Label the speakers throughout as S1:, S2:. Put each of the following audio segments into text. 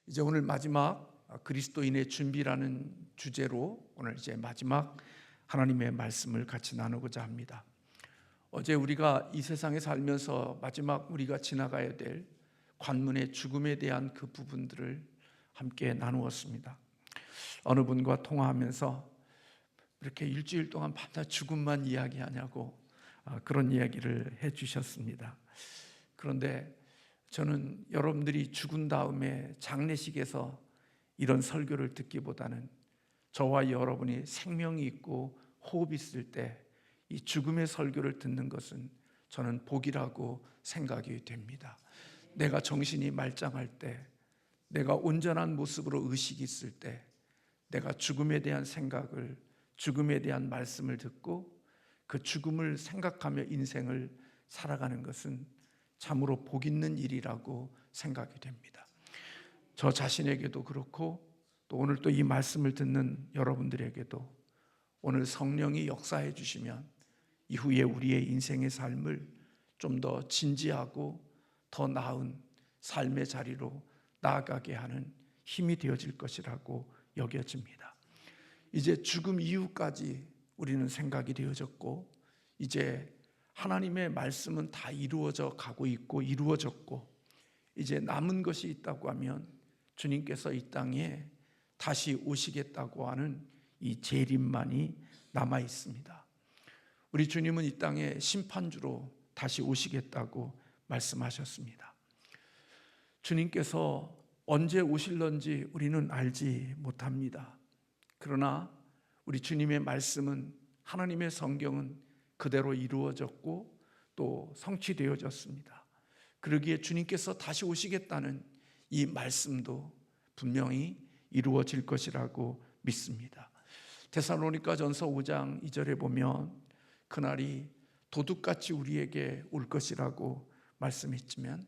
S1: 이제 오늘 마지막 그리스도인의 준비라는 주제로 오늘 이제 마지막 하나님의 말씀을 같이 나누고자 합니다. 어제 우리가 이 세상에 살면서 마지막 우리가 지나가야 될 관문의 죽음에 대한 그 부분들을 함께 나누었습니다. 어느 분과 통화하면서 이렇게 일주일 동안 밤낮 죽음만 이야기하냐고 그런 이야기를 해주셨습니다. 그런데 저는 여러분들이 죽은 다음에 장례식에서 이런 설교를 듣기보다는 저와 여러분이 생명이 있고 호흡이 있을 때 이 죽음의 설교를 듣는 것은 저는 복이라고 생각이 됩니다. 내가 정신이 말짱할 때, 내가 온전한 모습으로 의식이 있을 때, 내가 죽음에 대한 생각을, 죽음에 대한 말씀을 듣고 그 죽음을 생각하며 인생을 살아가는 것은 참으로 복 있는 일이라고 생각이 됩니다. 저 자신에게도 그렇고 또 오늘 또 이 말씀을 듣는 여러분들에게도 오늘 성령이 역사해 주시면 이후에 우리의 인생의 삶을 좀 더 진지하고 더 나은 삶의 자리로 나아가게 하는 힘이 되어질 것이라고 여겨집니다. 이제 죽음 이후까지 우리는 생각이 되어졌고 이제 하나님의 말씀은 다 이루어져 가고 있고 이루어졌고 이제 남은 것이 있다고 하면 주님께서 이 땅에 다시 오시겠다고 하는 이 재림만이 남아 있습니다. 우리 주님은 이 땅에 심판주로 다시 오시겠다고 말씀하셨습니다. 주님께서 언제 오실런지 우리는 알지 못합니다. 그러나 우리 주님의 말씀은, 하나님의 성경은 그대로 이루어졌고 또 성취되어졌습니다. 그러기에 주님께서 다시 오시겠다는 이 말씀도 분명히 이루어질 것이라고 믿습니다. 데살로니가전서 5장 2절에 보면 그날이 도둑같이 우리에게 올 것이라고 말씀했지만,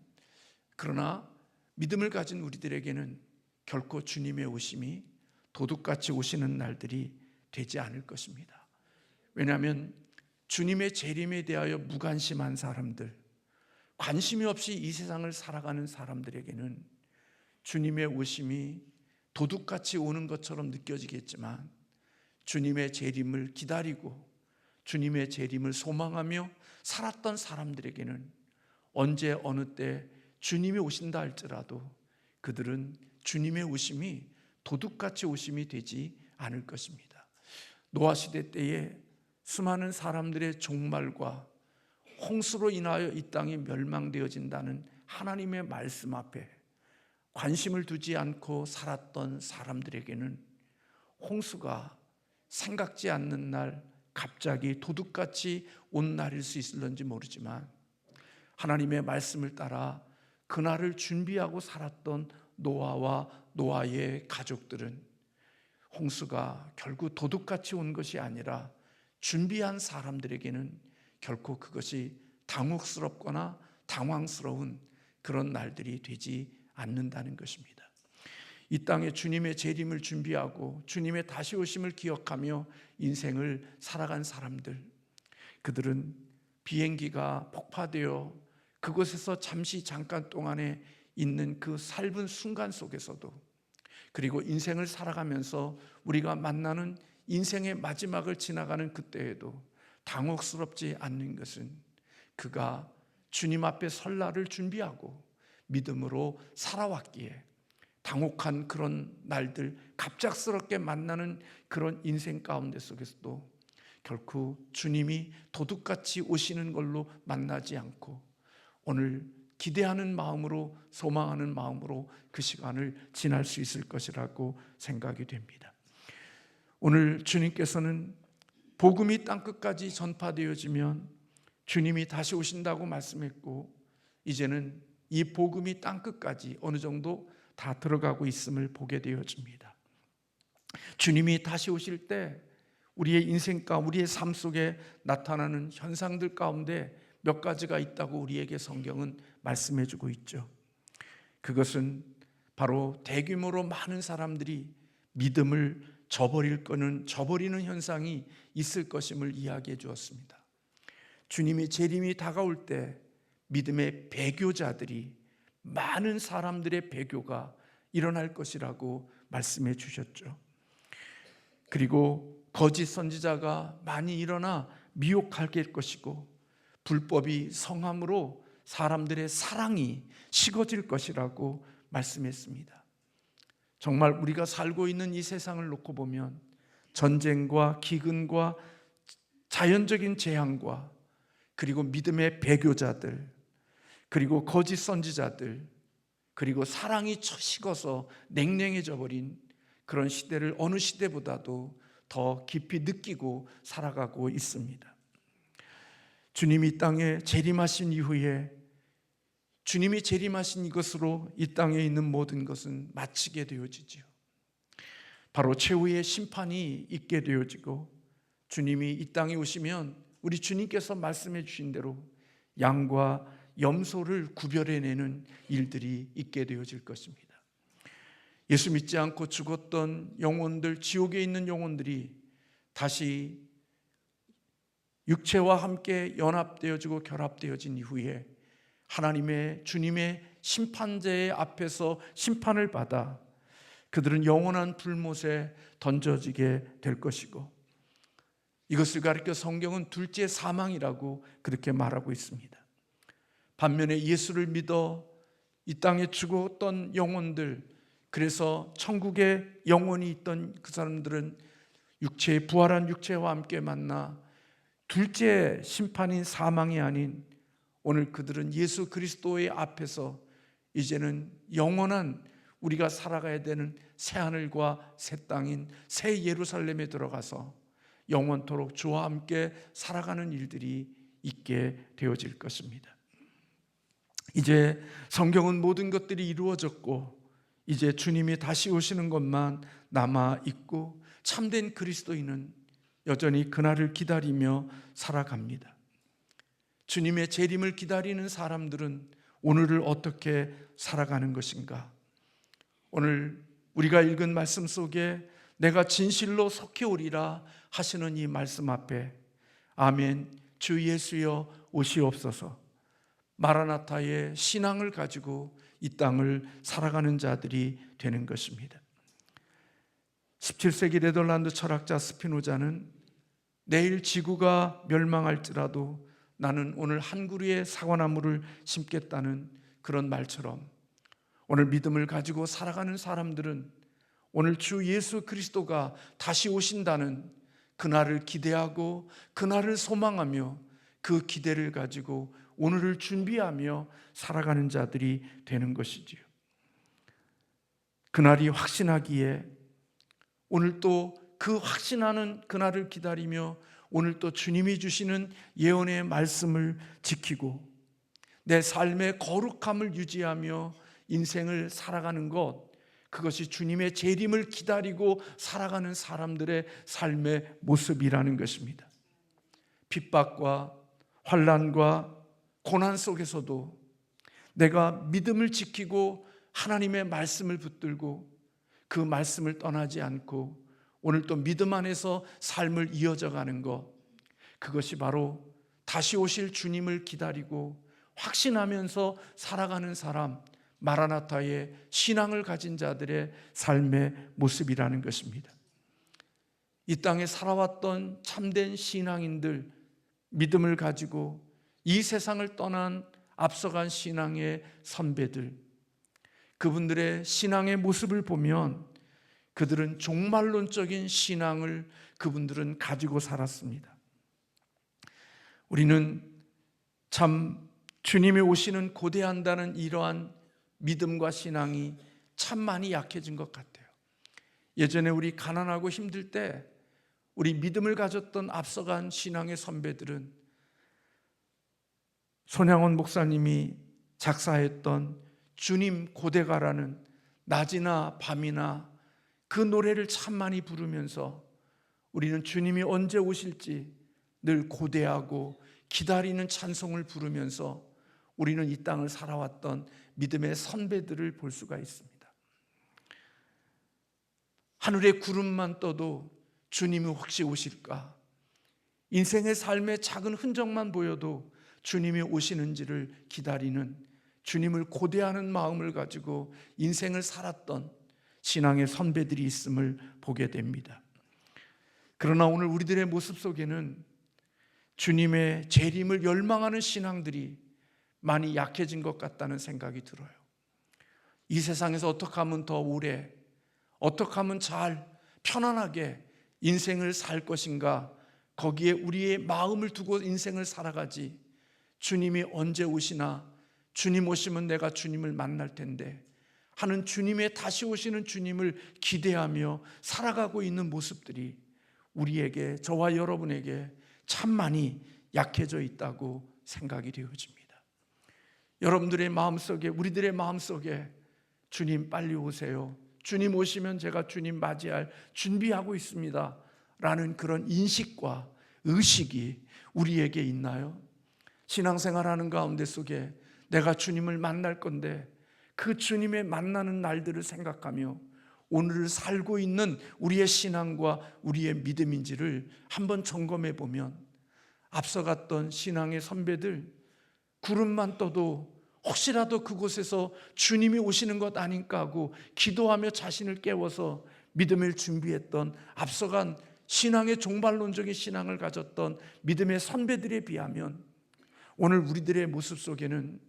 S1: 그러나 믿음을 가진 우리들에게는 결코 주님의 오심이 도둑같이 오시는 날들이 되지 않을 것입니다. 왜냐하면 주님의 재림에 대하여 무관심한 사람들, 관심이 없이 이 세상을 살아가는 사람들에게는 주님의 오심이 도둑같이 오는 것처럼 느껴지겠지만, 주님의 재림을 기다리고 주님의 재림을 소망하며 살았던 사람들에게는 언제 어느 때 주님이 오신다 할지라도 그들은 주님의 오심이 도둑같이 오심이 되지 않을 것입니다. 노아 시대 때에 수많은 사람들의 종말과 홍수로 인하여 이 땅이 멸망되어진다는 하나님의 말씀 앞에 관심을 두지 않고 살았던 사람들에게는 홍수가 생각지 않는 날 갑자기 도둑같이 온 날일 수 있을런지 모르지만, 하나님의 말씀을 따라 그날을 준비하고 살았던 노아와 노아의 가족들은 홍수가 결국 도둑같이 온 것이 아니라 준비한 사람들에게는 결코 그것이 당혹스럽거나 당황스러운 그런 날들이 되지 않는다는 것입니다. 이 땅에 주님의 재림을 준비하고 주님의 다시 오심을 기억하며 인생을 살아간 사람들, 그들은 비행기가 폭파되어 그곳에서 잠깐 동안에 있는 그 짧은 순간 속에서도, 그리고 인생을 살아가면서 우리가 만나는 인생의 마지막을 지나가는 그때에도 당혹스럽지 않는 것은 그가 주님 앞에 설 날을 준비하고 믿음으로 살아왔기에 당혹한 그런 날들, 갑작스럽게 만나는 그런 인생 가운데 속에서도 결코 주님이 도둑같이 오시는 걸로 만나지 않고 오늘 기대하는 마음으로, 소망하는 마음으로 그 시간을 지날 수 있을 것이라고 생각이 됩니다. 오늘 주님께서는 복음이 땅끝까지 전파되어지면 주님이 다시 오신다고 말씀했고, 이제는 이 복음이 땅끝까지 어느 정도 다 들어가고 있음을 보게 되어집니다. 주님이 다시 오실 때 우리의 인생과 우리의 삶 속에 나타나는 현상들 가운데 몇 가지가 있다고 우리에게 성경은 말씀해주고 있죠. 그것은 바로 대규모로 많은 사람들이 믿음을 저버리는 현상이 있을 것임을 이야기해 주었습니다. 주님의 재림이 다가올 때 믿음의 배교자들이, 많은 사람들의 배교가 일어날 것이라고 말씀해 주셨죠. 그리고 거짓 선지자가 많이 일어나 미혹하게 될 것이고 불법이 성함으로 사람들의 사랑이 식어질 것이라고 말씀했습니다. 정말 우리가 살고 있는 이 세상을 놓고 보면 전쟁과 기근과 자연적인 재앙과 그리고 믿음의 배교자들, 그리고 거짓 선지자들, 그리고 사랑이 식어서 냉랭해져 버린 그런 시대를 어느 시대보다도 더 깊이 느끼고 살아가고 있습니다. 주님이 이 땅에 재림하신 이후에 주님이 재림하신 이것으로 이 땅에 있는 모든 것은 마치게 되어지지요. 바로 최후의 심판이 있게 되어지고 주님이 이 땅에 오시면 우리 주님께서 말씀해 주신 대로 양과 염소를 구별해내는 일들이 있게 되어질 것입니다. 예수 믿지 않고 죽었던 영혼들, 지옥에 있는 영혼들이 다시 육체와 함께 연합되어지고 결합되어진 이후에 하나님의 주님의 심판제의 앞에서 심판을 받아 그들은 영원한 불못에 던져지게 될 것이고, 이것을 가리켜 성경은 둘째 사망이라고 그렇게 말하고 있습니다. 반면에 예수를 믿어 이 땅에 죽었던 영혼들, 그래서 천국에 영원히 있던 그 사람들은 부활한 육체와 함께 만나 둘째 심판인 사망이 아닌 오늘 그들은 예수 그리스도의 앞에서 이제는 영원한 우리가 살아가야 되는 새하늘과 새 땅인 새 예루살렘에 들어가서 영원토록 주와 함께 살아가는 일들이 있게 되어질 것입니다. 이제 성경은 모든 것들이 이루어졌고 이제 주님이 다시 오시는 것만 남아 있고 참된 그리스도인은 여전히 그날을 기다리며 살아갑니다. 주님의 재림을 기다리는 사람들은 오늘을 어떻게 살아가는 것인가? 오늘 우리가 읽은 말씀 속에 내가 진실로 속히 오리라 하시는 이 말씀 앞에 아멘, 주 예수여 오시옵소서, 마라나타의 신앙을 가지고 이 땅을 살아가는 자들이 되는 것입니다. 17세기 네덜란드 철학자 스피노자는 내일 지구가 멸망할지라도 나는 오늘 한 그루의 사과나무를 심겠다는 그런 말처럼 오늘 믿음을 가지고 살아가는 사람들은 오늘 주 예수 그리스도가 다시 오신다는 그날을 기대하고 그날을 소망하며 그 기대를 가지고 오늘을 준비하며 살아가는 자들이 되는 것이지요. 그날이 확신하기에 오늘 또 그 확신하는 그날을 기다리며 오늘 또 주님이 주시는 예언의 말씀을 지키고 내 삶의 거룩함을 유지하며 인생을 살아가는 것, 그것이 주님의 재림을 기다리고 살아가는 사람들의 삶의 모습이라는 것입니다. 핍박과 환난과 고난 속에서도 내가 믿음을 지키고 하나님의 말씀을 붙들고 그 말씀을 떠나지 않고 오늘 또 믿음 안에서 삶을 이어져 가는 것, 그것이 바로 다시 오실 주님을 기다리고 확신하면서 살아가는 사람, 마라나타의 신앙을 가진 자들의 삶의 모습이라는 것입니다. 이 땅에 살아왔던 참된 신앙인들, 믿음을 가지고 이 세상을 떠난 앞서간 신앙의 선배들, 그분들의 신앙의 모습을 보면 그들은 종말론적인 신앙을 그분들은 가지고 살았습니다. 우리는 참 주님이 오시는 고대한다는 이러한 믿음과 신앙이 참 많이 약해진 것 같아요. 예전에 우리 가난하고 힘들 때 우리 믿음을 가졌던 앞서간 신앙의 선배들은 손양원 목사님이 작사했던 주님 고대가라는 낮이나 밤이나 그 노래를 참 많이 부르면서 우리는 주님이 언제 오실지 늘 고대하고 기다리는 찬송을 부르면서 우리는 이 땅을 살아왔던 믿음의 선배들을 볼 수가 있습니다. 하늘에 구름만 떠도 주님이 혹시 오실까? 인생의 삶의 작은 흔적만 보여도 주님이 오시는지를 기다리는 주님을 고대하는 마음을 가지고 인생을 살았던 신앙의 선배들이 있음을 보게 됩니다. 그러나 오늘 우리들의 모습 속에는 주님의 재림을 열망하는 신앙들이 많이 약해진 것 같다는 생각이 들어요. 이 세상에서 어떻게 하면 더 오래, 어떻게 하면 잘 편안하게 인생을 살 것인가, 거기에 우리의 마음을 두고 인생을 살아가지, 주님이 언제 오시나, 주님 오시면 내가 주님을 만날 텐데 하는 주님의 다시 오시는 주님을 기대하며 살아가고 있는 모습들이 우리에게, 저와 여러분에게 참 많이 약해져 있다고 생각이 되어집니다. 여러분들의 마음속에, 우리들의 마음속에 주님 빨리 오세요, 주님 오시면 제가 주님 맞이할 준비하고 있습니다 라는 그런 인식과 의식이 우리에게 있나요? 신앙생활하는 가운데 속에 내가 주님을 만날 건데 그 주님의 만나는 날들을 생각하며 오늘을 살고 있는 우리의 신앙과 우리의 믿음인지를 한번 점검해 보면, 앞서갔던 신앙의 선배들, 구름만 떠도 혹시라도 그곳에서 주님이 오시는 것 아닌가 하고 기도하며 자신을 깨워서 믿음을 준비했던 앞서간 신앙의 종말론적인 신앙을 가졌던 믿음의 선배들에 비하면 오늘 우리들의 모습 속에는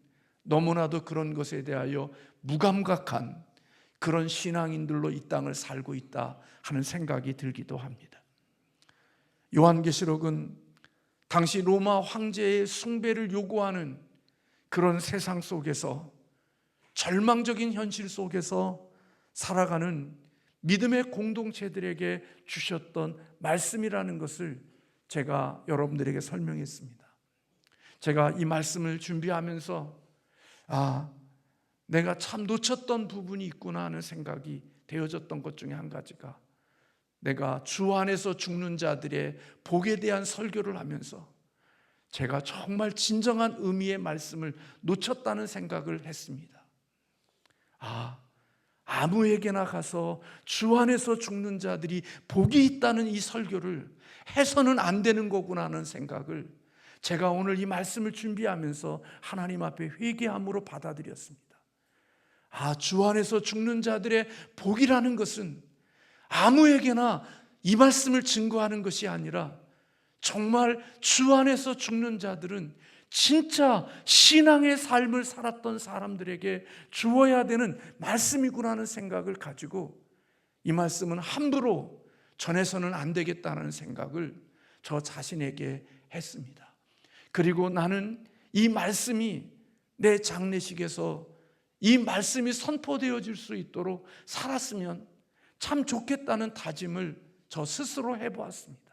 S1: 너무나도 그런 것에 대하여 무감각한 그런 신앙인들로 이 땅을 살고 있다 하는 생각이 들기도 합니다. 요한계시록은 당시 로마 황제의 숭배를 요구하는 그런 세상 속에서, 절망적인 현실 속에서 살아가는 믿음의 공동체들에게 주셨던 말씀이라는 것을 제가 여러분들에게 설명했습니다. 제가 이 말씀을 준비하면서 내가 참 놓쳤던 부분이 있구나 하는 생각이 되어졌던 것 중에 한 가지가, 내가 주 안에서 죽는 자들의 복에 대한 설교를 하면서 제가 정말 진정한 의미의 말씀을 놓쳤다는 생각을 했습니다. 아무에게나 가서 주 안에서 죽는 자들이 복이 있다는 이 설교를 해서는 안 되는 거구나 하는 생각을 제가 오늘 이 말씀을 준비하면서 하나님 앞에 회개함으로 받아들였습니다. 주 안에서 죽는 자들의 복이라는 것은 아무에게나 이 말씀을 증거하는 것이 아니라 정말 주 안에서 죽는 자들은 진짜 신앙의 삶을 살았던 사람들에게 주어야 되는 말씀이구나 하는 생각을 가지고 이 말씀은 함부로 전해서는 안 되겠다는 생각을 저 자신에게 했습니다. 그리고 나는 이 말씀이 내 장례식에서 이 말씀이 선포되어질 수 있도록 살았으면 참 좋겠다는 다짐을 저 스스로 해보았습니다.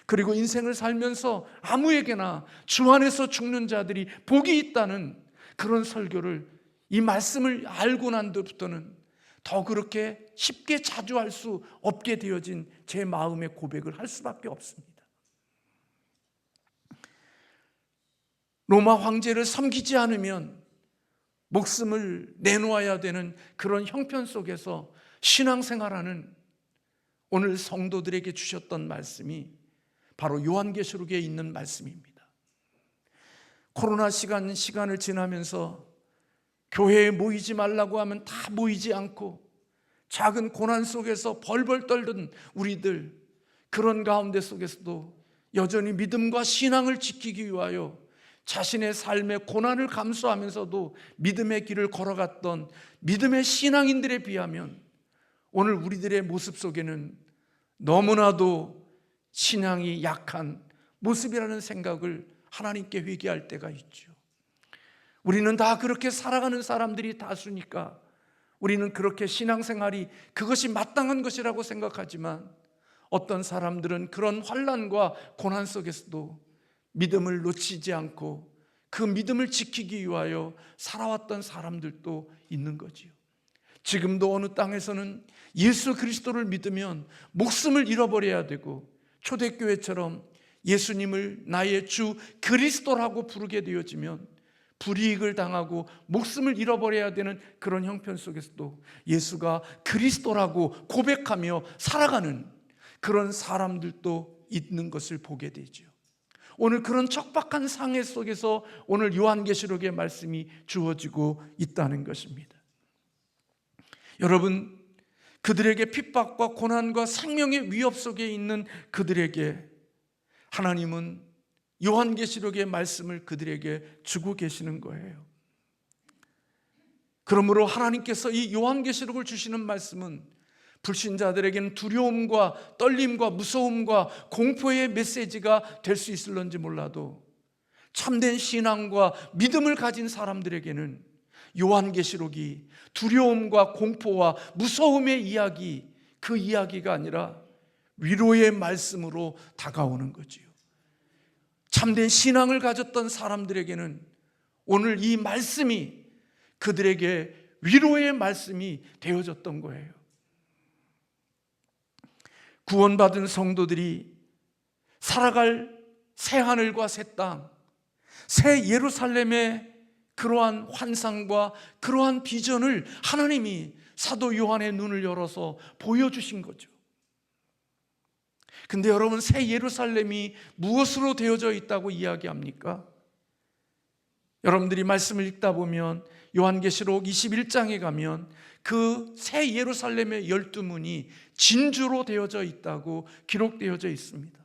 S1: 그리고 인생을 살면서 아무에게나 주 안에서 죽는 자들이 복이 있다는 그런 설교를, 이 말씀을 알고 난 뒤부터는 더 그렇게 쉽게 자주 할 수 없게 되어진 제 마음의 고백을 할 수밖에 없습니다. 로마 황제를 섬기지 않으면 목숨을 내놓아야 되는 그런 형편 속에서 신앙생활하는 오늘 성도들에게 주셨던 말씀이 바로 요한계시록에 있는 말씀입니다. 코로나 시간을 지나면서 교회에 모이지 말라고 하면 다 모이지 않고 작은 고난 속에서 벌벌 떨던 우리들, 그런 가운데 속에서도 여전히 믿음과 신앙을 지키기 위하여 자신의 삶의 고난을 감수하면서도 믿음의 길을 걸어갔던 믿음의 신앙인들에 비하면 오늘 우리들의 모습 속에는 너무나도 신앙이 약한 모습이라는 생각을 하나님께 회개할 때가 있죠. 우리는 다 그렇게 살아가는 사람들이 다수니까 우리는 그렇게 신앙생활이 그것이 마땅한 것이라고 생각하지만, 어떤 사람들은 그런 환난과 고난 속에서도 믿음을 놓치지 않고 그 믿음을 지키기 위하여 살아왔던 사람들도 있는 거지요. 지금도 어느 땅에서는 예수 그리스도를 믿으면 목숨을 잃어버려야 되고, 초대교회처럼 예수님을 나의 주 그리스도라고 부르게 되어지면 불이익을 당하고 목숨을 잃어버려야 되는 그런 형편 속에서도 예수가 그리스도라고 고백하며 살아가는 그런 사람들도 있는 것을 보게 되죠. 오늘 그런 척박한 상해 속에서 오늘 요한계시록의 말씀이 주어지고 있다는 것입니다. 여러분, 그들에게 핍박과 고난과 생명의 위협 속에 있는 그들에게 하나님은 요한계시록의 말씀을 그들에게 주고 계시는 거예요. 그러므로 하나님께서 이 요한계시록을 주시는 말씀은 불신자들에게는 두려움과 떨림과 무서움과 공포의 메시지가 될 수 있을런지 몰라도 참된 신앙과 믿음을 가진 사람들에게는 요한계시록이 두려움과 공포와 무서움의 이야기, 그 이야기가 아니라 위로의 말씀으로 다가오는 거지요. 참된 신앙을 가졌던 사람들에게는 오늘 이 말씀이 그들에게 위로의 말씀이 되어졌던 거예요. 구원받은 성도들이 살아갈 새하늘과 새 땅, 새 예루살렘의 그러한 환상과 그러한 비전을 하나님이 사도 요한의 눈을 열어서 보여주신 거죠. 근데 여러분, 새 예루살렘이 무엇으로 되어져 있다고 이야기합니까? 여러분들이 말씀을 읽다 보면 요한계시록 21장에 가면 그 새 예루살렘의 12문이 진주로 되어져 있다고 기록되어져 있습니다.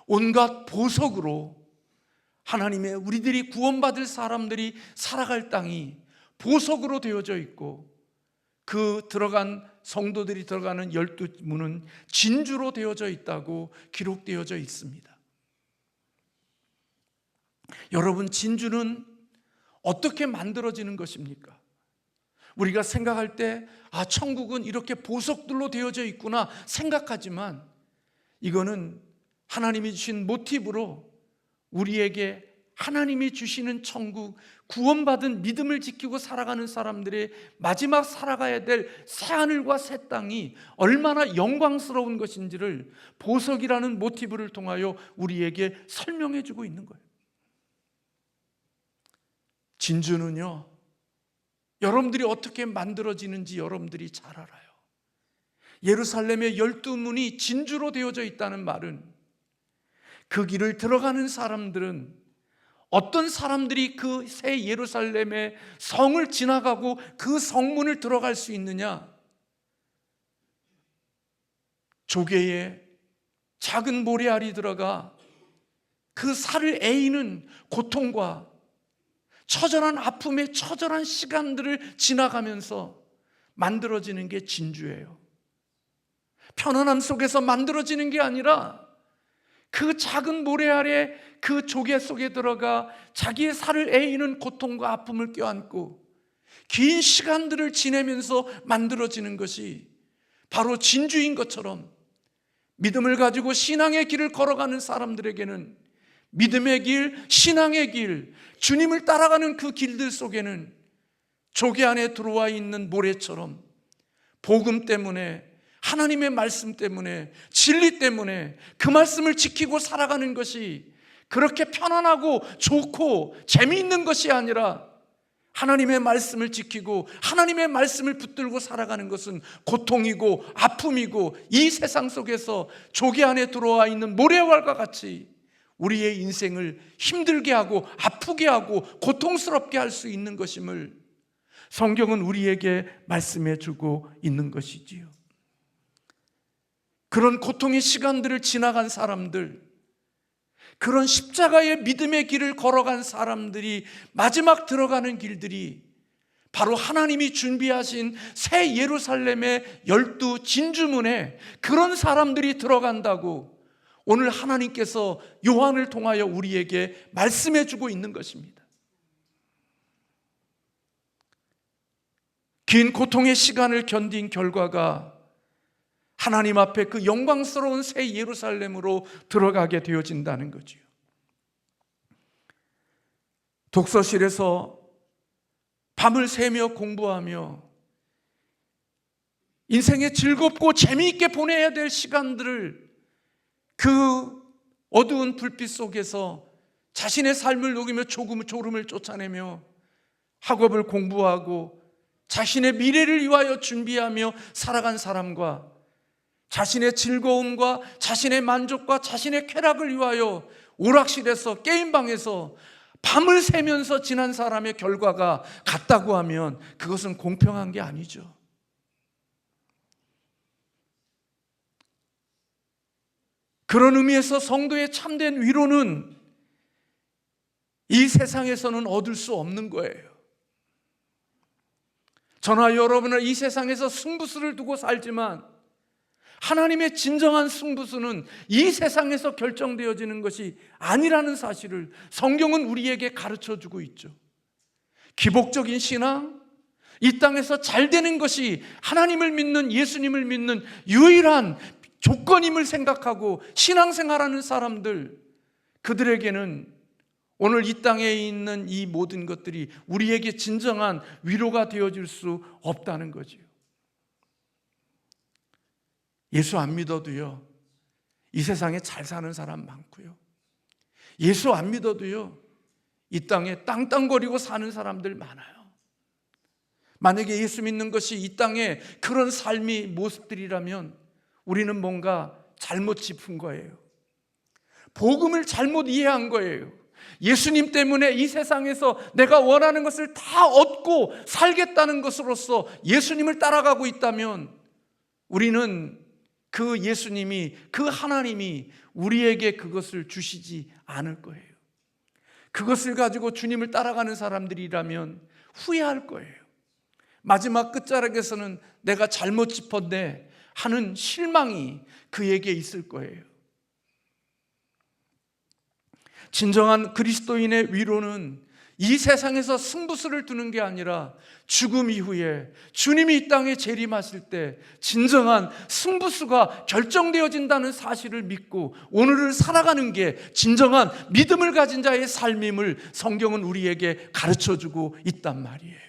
S1: 온갖 보석으로 하나님의 우리들이 구원받을 사람들이 살아갈 땅이 보석으로 되어져 있고 그 들어간 성도들이 들어가는 12문은 진주로 되어져 있다고 기록되어져 있습니다. 여러분, 진주는 어떻게 만들어지는 것입니까? 우리가 생각할 때 천국은 이렇게 보석들로 되어져 있구나 생각하지만 이거는 하나님이 주신 모티브로 우리에게 하나님이 주시는 천국, 구원받은 믿음을 지키고 살아가는 사람들의 마지막 살아가야 될 새하늘과 새 땅이 얼마나 영광스러운 것인지를 보석이라는 모티브를 통하여 우리에게 설명해 주고 있는 거예요. 진주는요, 여러분들이 어떻게 만들어지는지 여러분들이 잘 알아요. 예루살렘의 12문이 진주로 되어져 있다는 말은 그 길을 들어가는 사람들은 어떤 사람들이 그 새 예루살렘의 성을 지나가고 그 성문을 들어갈 수 있느냐? 조개에 작은 모래알이 들어가 그 살을 에이는 고통과 처절한 아픔의 처절한 시간들을 지나가면서 만들어지는 게 진주예요. 편안함 속에서 만들어지는 게 아니라 그 작은 모래알에 그 조개 속에 들어가 자기의 살을 에이는 고통과 아픔을 껴안고 긴 시간들을 지내면서 만들어지는 것이 바로 진주인 것처럼 믿음을 가지고 신앙의 길을 걸어가는 사람들에게는 믿음의 길, 신앙의 길, 주님을 따라가는 그 길들 속에는 조개 안에 들어와 있는 모래처럼 복음 때문에, 하나님의 말씀 때문에, 진리 때문에 그 말씀을 지키고 살아가는 것이 그렇게 편안하고 좋고 재미있는 것이 아니라 하나님의 말씀을 지키고 하나님의 말씀을 붙들고 살아가는 것은 고통이고 아픔이고 이 세상 속에서 조개 안에 들어와 있는 모래알과 같이 우리의 인생을 힘들게 하고 아프게 하고 고통스럽게 할 수 있는 것임을 성경은 우리에게 말씀해 주고 있는 것이지요. 그런 고통의 시간들을 지나간 사람들, 그런 십자가의 믿음의 길을 걸어간 사람들이 마지막 들어가는 길들이 바로 하나님이 준비하신 새 예루살렘의 12 진주문에 그런 사람들이 들어간다고 오늘 하나님께서 요한을 통하여 우리에게 말씀해 주고 있는 것입니다. 긴 고통의 시간을 견딘 결과가 하나님 앞에 그 영광스러운 새 예루살렘으로 들어가게 되어진다는 거지요. 독서실에서 밤을 새며 공부하며 인생에 즐겁고 재미있게 보내야 될 시간들을 그 어두운 불빛 속에서 자신의 삶을 녹이며 졸음을 쫓아내며 학업을 공부하고 자신의 미래를 위하여 준비하며 살아간 사람과 자신의 즐거움과 자신의 만족과 자신의 쾌락을 위하여 오락실에서 게임방에서 밤을 새면서 지난 사람의 결과가 같다고 하면 그것은 공평한 게 아니죠. 그런 의미에서 성도의 참된 위로는 이 세상에서는 얻을 수 없는 거예요. 저나 여러분은 이 세상에서 승부수를 두고 살지만 하나님의 진정한 승부수는 이 세상에서 결정되어지는 것이 아니라는 사실을 성경은 우리에게 가르쳐주고 있죠. 기복적인 신앙, 이 땅에서 잘 되는 것이 하나님을 믿는, 예수님을 믿는 유일한 조건임을 생각하고 신앙생활하는 사람들, 그들에게는 오늘 이 땅에 있는 이 모든 것들이 우리에게 진정한 위로가 되어줄 수 없다는 거죠. 예수 안 믿어도요, 이 세상에 잘 사는 사람 많고요, 예수 안 믿어도요, 이 땅에 땅땅거리고 사는 사람들 많아요. 만약에 예수 믿는 것이 이 땅에 그런 삶의 모습들이라면 우리는 뭔가 잘못 짚은 거예요. 복음을 잘못 이해한 거예요. 예수님 때문에 이 세상에서 내가 원하는 것을 다 얻고 살겠다는 것으로서 예수님을 따라가고 있다면 우리는 그 예수님이, 그 하나님이 우리에게 그것을 주시지 않을 거예요. 그것을 가지고 주님을 따라가는 사람들이라면 후회할 거예요. 마지막 끝자락에서는 내가 잘못 짚었네 하는 실망이 그에게 있을 거예요. 진정한 그리스도인의 위로는 이 세상에서 승부수를 두는 게 아니라 죽음 이후에 주님이 이 땅에 재림하실 때 진정한 승부수가 결정되어진다는 사실을 믿고 오늘을 살아가는 게 진정한 믿음을 가진 자의 삶임을 성경은 우리에게 가르쳐주고 있단 말이에요.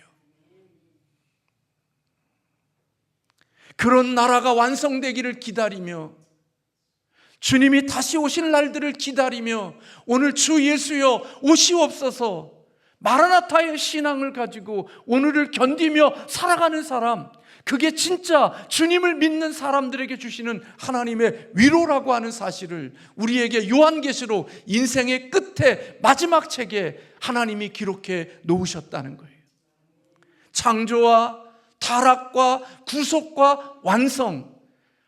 S1: 그런 나라가 완성되기를 기다리며 주님이 다시 오실 날들을 기다리며 오늘 주 예수여 오시옵소서 마라나타의 신앙을 가지고 오늘을 견디며 살아가는 사람, 그게 진짜 주님을 믿는 사람들에게 주시는 하나님의 위로라고 하는 사실을 우리에게 요한계시록 인생의 끝에 마지막 책에 하나님이 기록해 놓으셨다는 거예요. 창조와 타락과 구속과 완성,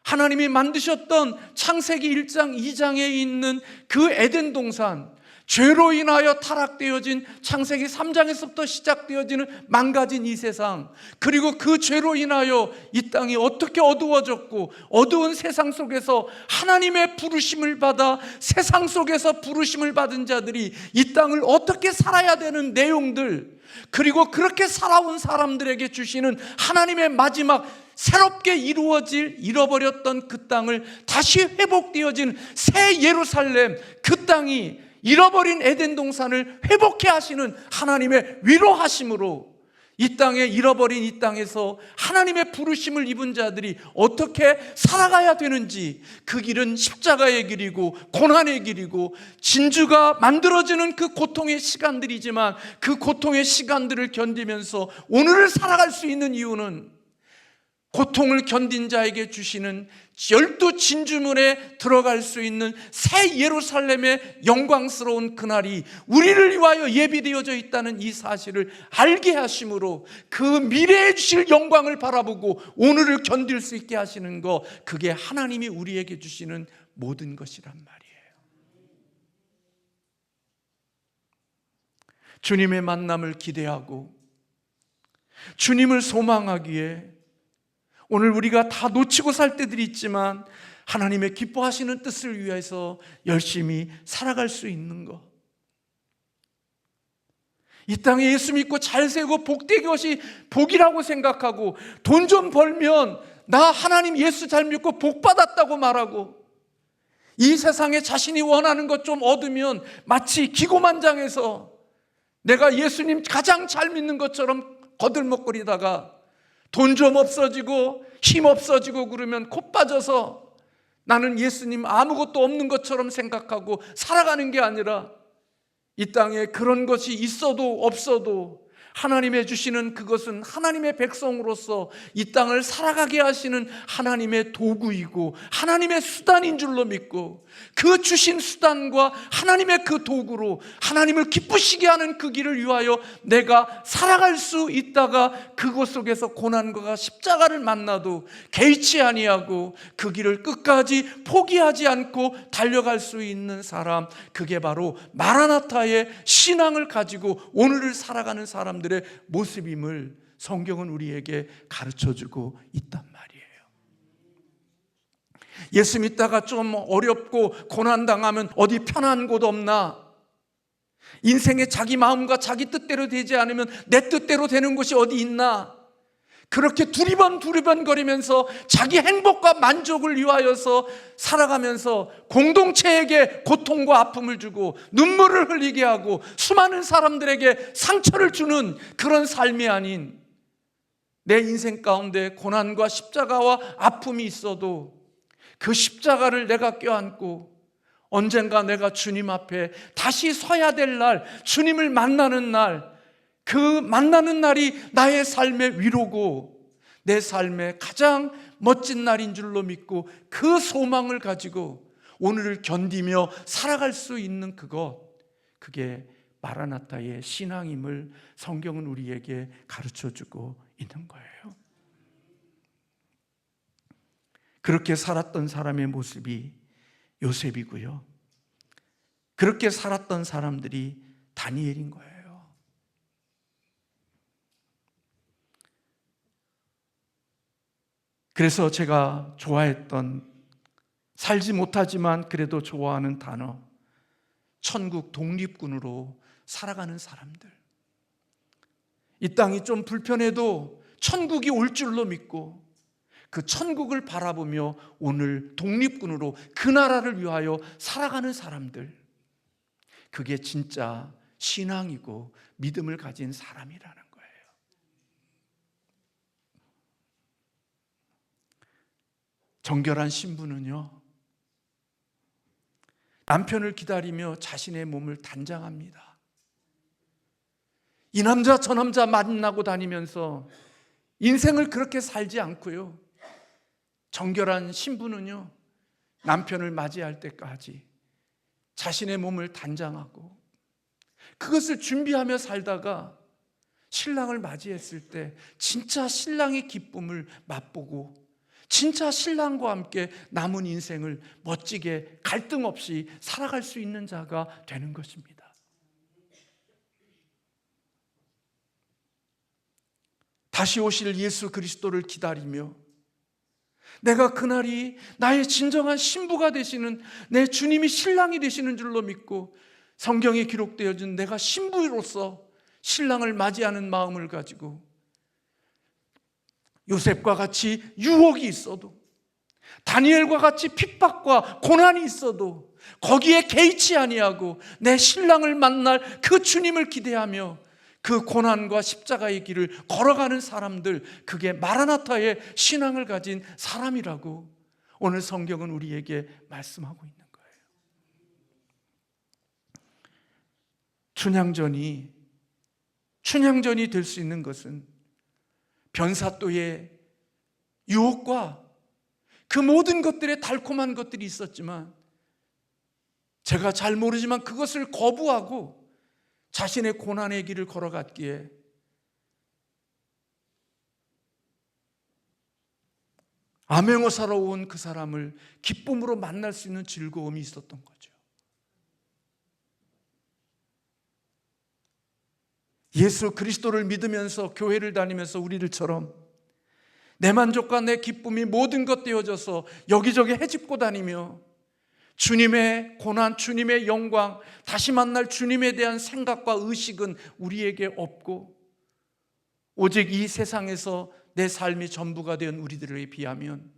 S1: 하나님이 만드셨던 창세기 1장 2장에 있는 그 에덴 동산, 죄로 인하여 타락되어진 창세기 3장에서부터 시작되어지는 망가진 이 세상, 그리고 그 죄로 인하여 이 땅이 어떻게 어두워졌고 어두운 세상 속에서 하나님의 부르심을 받아 세상 속에서 부르심을 받은 자들이 이 땅을 어떻게 살아야 되는 내용들, 그리고 그렇게 살아온 사람들에게 주시는 하나님의 마지막 새롭게 이루어질 잃어버렸던 그 땅을 다시 회복되어진 새 예루살렘, 그 땅이 잃어버린 에덴 동산을 회복해 하시는 하나님의 위로하심으로 이 땅에 잃어버린 이 땅에서 하나님의 부르심을 입은 자들이 어떻게 살아가야 되는지, 그 길은 십자가의 길이고 고난의 길이고 진주가 만들어지는 그 고통의 시간들이지만 그 고통의 시간들을 견디면서 오늘을 살아갈 수 있는 이유는 고통을 견딘 자에게 주시는 12 진주문에 들어갈 수 있는 새 예루살렘의 영광스러운 그날이 우리를 위하여 예비되어져 있다는 이 사실을 알게 하심으로 그 미래에 주실 영광을 바라보고 오늘을 견딜 수 있게 하시는 것, 그게 하나님이 우리에게 주시는 모든 것이란 말이에요. 주님의 만남을 기대하고 주님을 소망하기에 오늘 우리가 다 놓치고 살 때들이 있지만 하나님의 기뻐하시는 뜻을 위해서 열심히 살아갈 수 있는 것, 이 땅에 예수 믿고 잘 살고 복된 것이 복이라고 생각하고 돈 좀 벌면 나 하나님 예수 잘 믿고 복 받았다고 말하고 이 세상에 자신이 원하는 것 좀 얻으면 마치 기고만장해서 내가 예수님 가장 잘 믿는 것처럼 거들먹거리다가 돈 좀 없어지고 힘 없어지고 그러면 코 빠져서 나는 예수님 아무것도 없는 것처럼 생각하고 살아가는 게 아니라 이 땅에 그런 것이 있어도 없어도 하나님의 주시는 그것은 하나님의 백성으로서 이 땅을 살아가게 하시는 하나님의 도구이고 하나님의 수단인 줄로 믿고, 그 주신 수단과 하나님의 그 도구로 하나님을 기쁘시게 하는 그 길을 위하여 내가 살아갈 수 있다가 그곳 속에서 고난과 십자가를 만나도 개의치 아니하고 그 길을 끝까지 포기하지 않고 달려갈 수 있는 사람, 그게 바로 마라나타의 신앙을 가지고 오늘을 살아가는 사람들의 모습임을 성경은 우리에게 가르쳐주고 있단 말이에요. 예수 믿다가 좀 어렵고 고난당하면 어디 편한 곳 없나? 인생에 자기 마음과 자기 뜻대로 되지 않으면 내 뜻대로 되는 곳이 어디 있나? 그렇게 두리번 거리면서 자기 행복과 만족을 위하여서 살아가면서 공동체에게 고통과 아픔을 주고 눈물을 흘리게 하고 수많은 사람들에게 상처를 주는 그런 삶이 아닌, 내 인생 가운데 고난과 십자가와 아픔이 있어도 그 십자가를 내가 껴안고 언젠가 내가 주님 앞에 다시 서야 될 날, 주님을 만나는 날, 그 만나는 날이 나의 삶의 위로고 내 삶의 가장 멋진 날인 줄로 믿고 그 소망을 가지고 오늘을 견디며 살아갈 수 있는 그게 마라나타의 신앙임을 성경은 우리에게 가르쳐주고 있는 거예요. 그렇게 살았던 사람의 모습이 요셉이고요, 그렇게 살았던 사람들이 다니엘인 거예요. 그래서 제가 좋아했던, 살지 못하지만 그래도 좋아하는 단어, 천국 독립군으로 살아가는 사람들. 이 땅이 좀 불편해도 천국이 올 줄로 믿고 그 천국을 바라보며 오늘 독립군으로 그 나라를 위하여 살아가는 사람들, 그게 진짜 신앙이고 믿음을 가진 사람이라는 거예요. 정결한 신부는요, 남편을 기다리며 자신의 몸을 단장합니다. 이 남자 저 남자 만나고 다니면서 인생을 그렇게 살지 않고요, 정결한 신부는요, 남편을 맞이할 때까지 자신의 몸을 단장하고 그것을 준비하며 살다가 신랑을 맞이했을 때 진짜 신랑의 기쁨을 맛보고 진짜 신랑과 함께 남은 인생을 멋지게 갈등 없이 살아갈 수 있는 자가 되는 것입니다. 다시 오실 예수 그리스도를 기다리며 내가 그날이 나의 진정한 신부가 되시는, 내 주님이 신랑이 되시는 줄로 믿고 성경에 기록되어진 내가 신부로서 신랑을 맞이하는 마음을 가지고 요셉과 같이 유혹이 있어도, 다니엘과 같이 핍박과 고난이 있어도 거기에 개의치 아니하고 내 신랑을 만날 그 주님을 기대하며 그 고난과 십자가의 길을 걸어가는 사람들, 그게 마라나타의 신앙을 가진 사람이라고 오늘 성경은 우리에게 말씀하고 있는 거예요. 춘향전이 될 수 있는 것은 변사또의 유혹과 그 모든 것들의 달콤한 것들이 있었지만, 제가 잘 모르지만 그것을 거부하고 자신의 고난의 길을 걸어갔기에 암행어사로 온 그 사람을 기쁨으로 만날 수 있는 즐거움이 있었던 거죠. 예수 그리스도를 믿으면서 교회를 다니면서 우리들처럼 내 만족과 내 기쁨이 모든 것 되어져서 여기저기 헤집고 다니며 주님의 고난, 주님의 영광, 다시 만날 주님에 대한 생각과 의식은 우리에게 없고 오직 이 세상에서 내 삶이 전부가 된 우리들에 비하면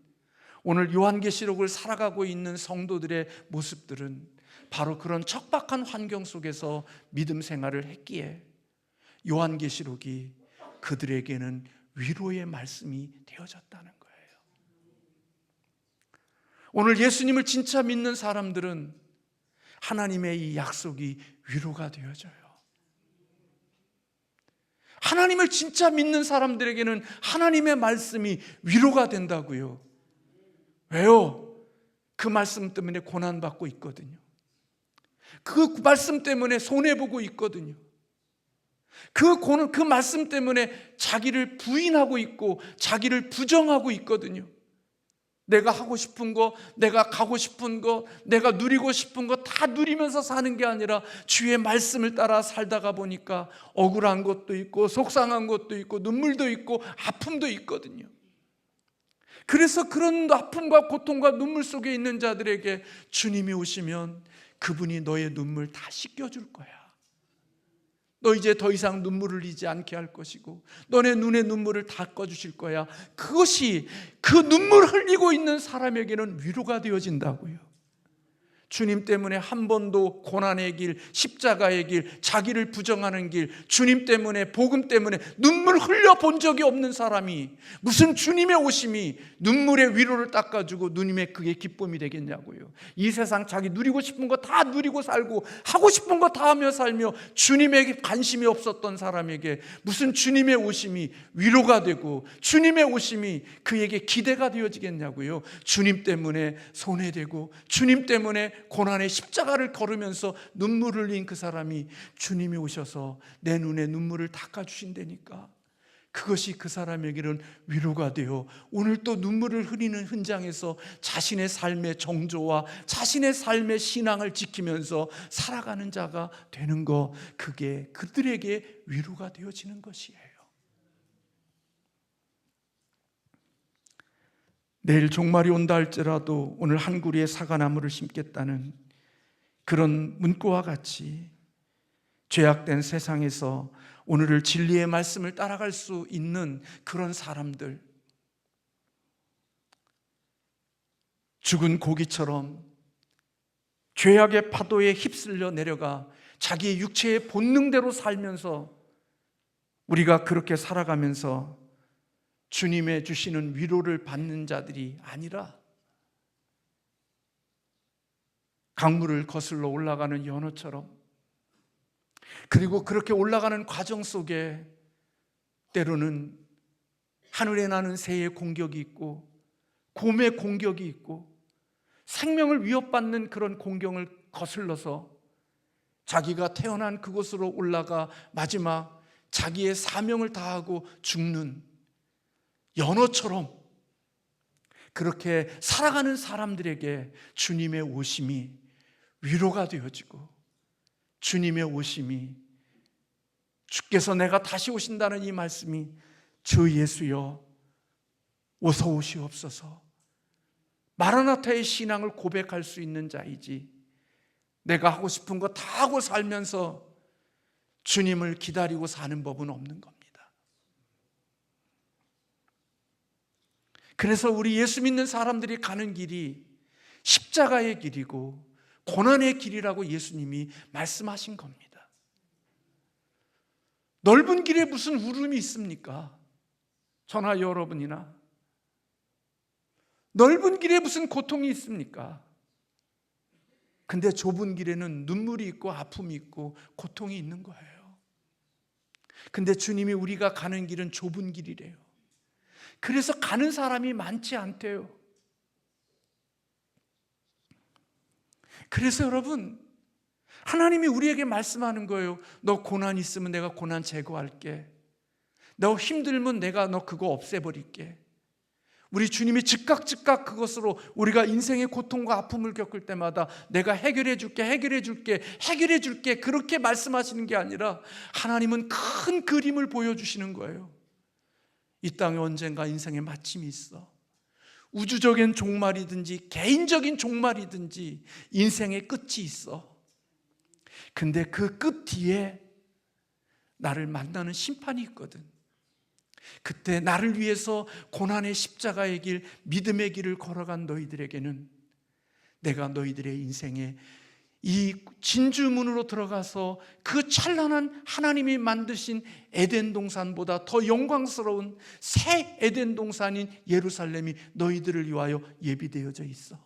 S1: 오늘 요한계시록을 살아가고 있는 성도들의 모습들은 바로 그런 척박한 환경 속에서 믿음 생활을 했기에 요한계시록이 그들에게는 위로의 말씀이 되어졌다는 거예요. 오늘 예수님을 진짜 믿는 사람들은 하나님의 이 약속이 위로가 되어져요. 하나님을 진짜 믿는 사람들에게는 하나님의 말씀이 위로가 된다고요. 왜요? 그 말씀 때문에 고난받고 있거든요. 그 말씀 때문에 손해보고 있거든요. 그 말씀 때문에 자기를 부인하고 있고 자기를 부정하고 있거든요. 내가 하고 싶은 거, 내가 가고 싶은 거, 내가 누리고 싶은 거 다 누리면서 사는 게 아니라 주의 말씀을 따라 살다가 보니까 억울한 것도 있고 속상한 것도 있고 눈물도 있고 아픔도 있거든요. 그래서 그런 아픔과 고통과 눈물 속에 있는 자들에게 주님이 오시면 그분이 너의 눈물 다 씻겨줄 거야. 너 이제 더 이상 눈물을 흘리지 않게 할 것이고 너네 눈의 눈물을 닦아주실 거야. 그것이 그 눈물 흘리고 있는 사람에게는 위로가 되어진다고요. 주님 때문에 한 번도 고난의 길, 십자가의 길, 자기를 부정하는 길, 주님 때문에, 복음 때문에 눈물 흘려본 적이 없는 사람이 무슨 주님의 오심이 눈물의 위로를 닦아주고 누님의 그게 기쁨이 되겠냐고요. 이 세상 자기 누리고 싶은 거 다 누리고 살고 하고 싶은 거 다 하며 살며 주님에게 관심이 없었던 사람에게 무슨 주님의 오심이 위로가 되고 주님의 오심이 그에게 기대가 되어지겠냐고요. 주님 때문에 손해되고 주님 때문에 고난의 십자가를 걸으면서 눈물을 흘린 그 사람이 주님이 오셔서 내 눈에 눈물을 닦아주신다니까 그것이 그 사람에게는 위로가 되어 오늘 또 눈물을 흘리는 현장에서 자신의 삶의 정조와 자신의 삶의 신앙을 지키면서 살아가는 자가 되는 것, 그게 그들에게 위로가 되어지는 것이에요. 내일 종말이 온다 할지라도 오늘 한 구리의 사과나무를 심겠다는 그런 문구와 같이 죄악된 세상에서 오늘을 진리의 말씀을 따라갈 수 있는 그런 사람들, 죽은 고기처럼 죄악의 파도에 휩쓸려 내려가 자기의 육체의 본능대로 살면서 우리가 그렇게 살아가면서 주님의 주시는 위로를 받는 자들이 아니라 강물을 거슬러 올라가는 연어처럼, 그리고 그렇게 올라가는 과정 속에 때로는 하늘에 나는 새의 공격이 있고 곰의 공격이 있고 생명을 위협받는 그런 공격을 거슬러서 자기가 태어난 그곳으로 올라가 마지막 자기의 사명을 다하고 죽는 연어처럼 그렇게 살아가는 사람들에게 주님의 오심이 위로가 되어지고 주님의 오심이, 주께서 내가 다시 오신다는 이 말씀이 주 예수여 어서 오시옵소서, 마라나타의 신앙을 고백할 수 있는 자이지 내가 하고 싶은 거 다 하고 살면서 주님을 기다리고 사는 법은 없는 겁니다. 그래서 우리 예수 믿는 사람들이 가는 길이 십자가의 길이고 고난의 길이라고 예수님이 말씀하신 겁니다. 넓은 길에 무슨 울음이 있습니까? 저나 여러분이나. 넓은 길에 무슨 고통이 있습니까? 근데 좁은 길에는 눈물이 있고 아픔이 있고 고통이 있는 거예요. 근데 주님이 우리가 가는 길은 좁은 길이래요. 그래서 가는 사람이 많지 않대요. 그래서 여러분, 하나님이 우리에게 말씀하는 거예요. 너 고난 있으면 내가 고난 제거할게. 너 힘들면 내가 너 그거 없애버릴게. 우리 주님이 즉각 그것으로 우리가 인생의 고통과 아픔을 겪을 때마다 내가 해결해 줄게 그렇게 말씀하시는 게 아니라 하나님은 큰 그림을 보여주시는 거예요. 이 땅에 언젠가 인생의 마침이 있어. 우주적인 종말이든지 개인적인 종말이든지 인생의 끝이 있어. 근데 그 끝 뒤에 나를 만나는 심판이 있거든. 그때 나를 위해서 고난의 십자가의 길, 믿음의 길을 걸어간 너희들에게는 내가 너희들의 인생에 이 진주문으로 들어가서 그 찬란한 하나님이 만드신 에덴 동산보다 더 영광스러운 새 에덴 동산인 예루살렘이 너희들을 위하여 예비되어져 있어.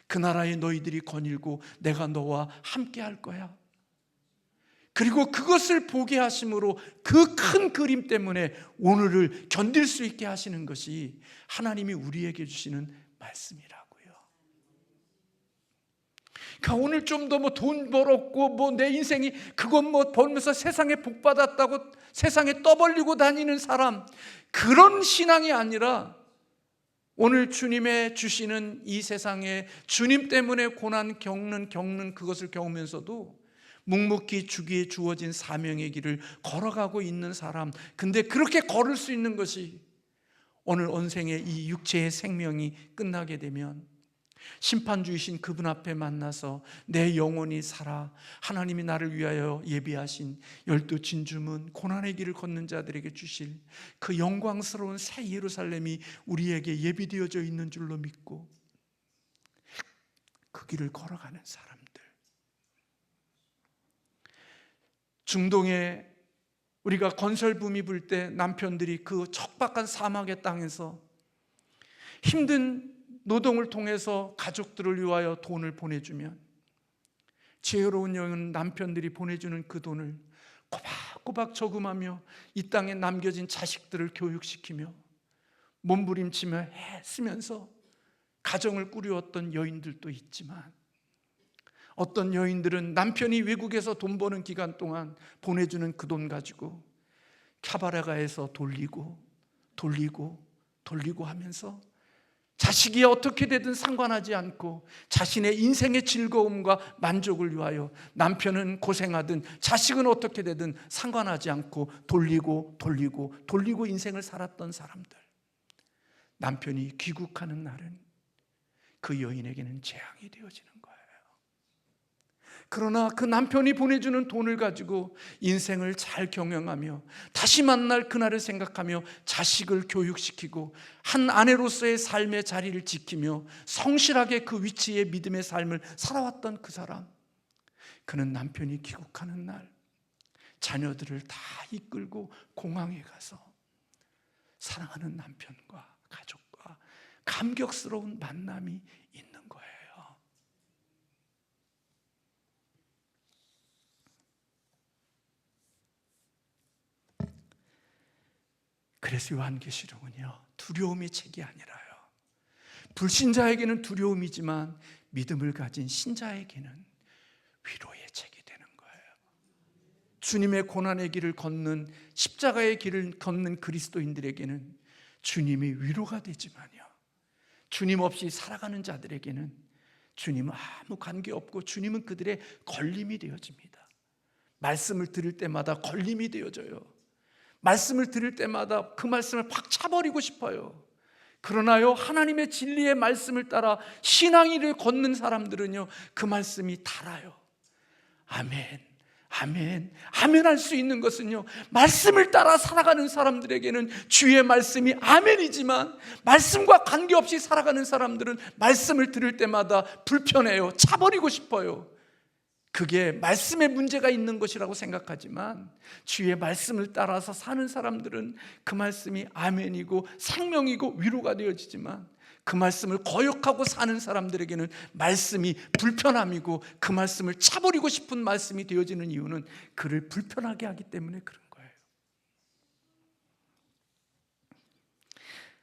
S1: 그 나라에 너희들이 거닐고 내가 너와 함께 할 거야. 그리고 그것을 보게 하심으로 그 큰 그림 때문에 오늘을 견딜 수 있게 하시는 것이 하나님이 우리에게 주시는 말씀이라고요. 그러니까 오늘 좀 더 뭐 돈 벌었고 뭐 내 인생이 그것 뭐 벌면서 세상에 복 받았다고 세상에 떠벌리고 다니는 사람, 그런 신앙이 아니라 오늘 주님의 주시는 이 세상에 주님 때문에 고난 겪는 그것을 겪으면서도 묵묵히 주기에 주어진 사명의 길을 걸어가고 있는 사람, 근데 그렇게 걸을 수 있는 것이 오늘 언생의 이 육체의 생명이 끝나게 되면 심판주이신 그분 앞에 만나서 내 영혼이 살아 하나님이 나를 위하여 예비하신 12 진주문 고난의 길을 걷는 자들에게 주실 그 영광스러운 새 예루살렘이 우리에게 예비되어져 있는 줄로 믿고 그 길을 걸어가는 사람들. 중동에 우리가 건설붐이 불 때 남편들이 그 척박한 사막의 땅에서 힘든 노동을 통해서 가족들을 위하여 돈을 보내주면 지혜로운 여인 남편들이 보내주는 그 돈을 꼬박꼬박 저금하며 이 땅에 남겨진 자식들을 교육시키며 몸부림치며 애쓰면서 가정을 꾸려왔던 여인들도 있지만, 어떤 여인들은 남편이 외국에서 돈 버는 기간 동안 보내주는 그 돈 가지고 캬바레가에서 돌리고 하면서 자식이 어떻게 되든 상관하지 않고 자신의 인생의 즐거움과 만족을 위하여 남편은 고생하든 자식은 어떻게 되든 상관하지 않고 돌리고 인생을 살았던 사람들. 남편이 귀국하는 날은 그 여인에게는 재앙이 되어지는 거예요. 그러나 그 남편이 보내주는 돈을 가지고 인생을 잘 경영하며 다시 만날 그날을 생각하며 자식을 교육시키고 한 아내로서의 삶의 자리를 지키며 성실하게 그 위치의 믿음의 삶을 살아왔던 그 사람, 그는 남편이 귀국하는 날 자녀들을 다 이끌고 공항에 가서 사랑하는 남편과 가족과 감격스러운 만남이 있는 거예요. 그래서 요한계시록은요, 두려움의 책이 아니라요, 불신자에게는 두려움이지만 믿음을 가진 신자에게는 위로의 책이 되는 거예요. 주님의 고난의 길을 걷는, 십자가의 길을 걷는 그리스도인들에게는 주님이 위로가 되지만요, 주님 없이 살아가는 자들에게는 주님은 아무 관계없고 주님은 그들의 걸림이 되어집니다. 말씀을 들을 때마다 걸림이 되어져요. 말씀을 들을 때마다 그 말씀을 확 차버리고 싶어요. 그러나요, 하나님의 진리의 말씀을 따라 신앙이를 걷는 사람들은요, 그 말씀이 달아요. 아멘 할 수 있는 것은요, 말씀을 따라 살아가는 사람들에게는 주의 말씀이 아멘이지만 말씀과 관계없이 살아가는 사람들은 말씀을 들을 때마다 불편해요. 차버리고 싶어요. 그게 말씀에 문제가 있는 것이라고 생각하지만 주의 말씀을 따라서 사는 사람들은 그 말씀이 아멘이고 생명이고 위로가 되어지지만, 그 말씀을 거역하고 사는 사람들에게는 말씀이 불편함이고 그 말씀을 차버리고 싶은 말씀이 되어지는 이유는 그를 불편하게 하기 때문에 그런 거예요.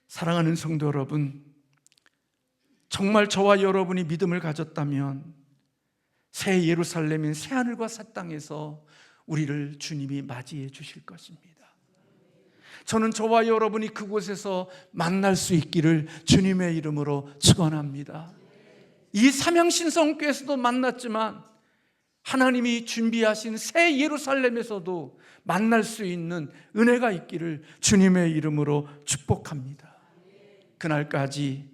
S1: 사랑하는 성도 여러분, 정말 저와 여러분이 믿음을 가졌다면 새 예루살렘인 새 하늘과 새 땅에서 우리를 주님이 맞이해 주실 것입니다. 저는 저와 여러분이 그곳에서 만날 수 있기를 주님의 이름으로 축원합니다. 이 삼양신성교에서도 만났지만 하나님이 준비하신 새 예루살렘에서도 만날 수 있는 은혜가 있기를 주님의 이름으로 축복합니다. 그날까지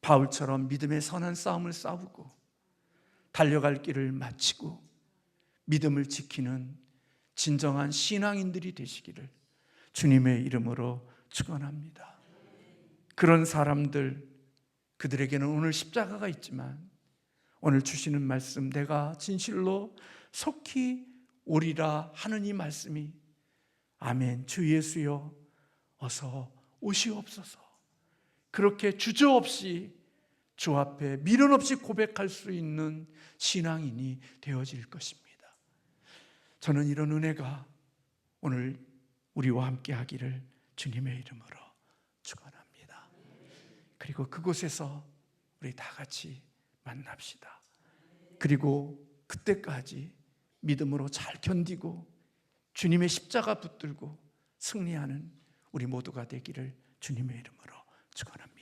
S1: 바울처럼 믿음의 선한 싸움을 싸우고 달려갈 길을 마치고 믿음을 지키는 진정한 신앙인들이 되시기를 주님의 이름으로 축원합니다. 그런 사람들, 그들에게는 오늘 십자가가 있지만 오늘 주시는 말씀, 내가 진실로 속히 오리라 하는 이 말씀이 아멘, 주 예수여 어서 오시옵소서, 그렇게 주저없이 주 앞에 미련 없이 고백할 수 있는 신앙인이 되어질 것입니다. 저는 이런 은혜가 오늘 우리와 함께 하기를 주님의 이름으로 축원합니다. 그리고 그곳에서 우리 다 같이 만납시다. 그리고 그때까지 믿음으로 잘 견디고 주님의 십자가 붙들고 승리하는 우리 모두가 되기를 주님의 이름으로 축원합니다.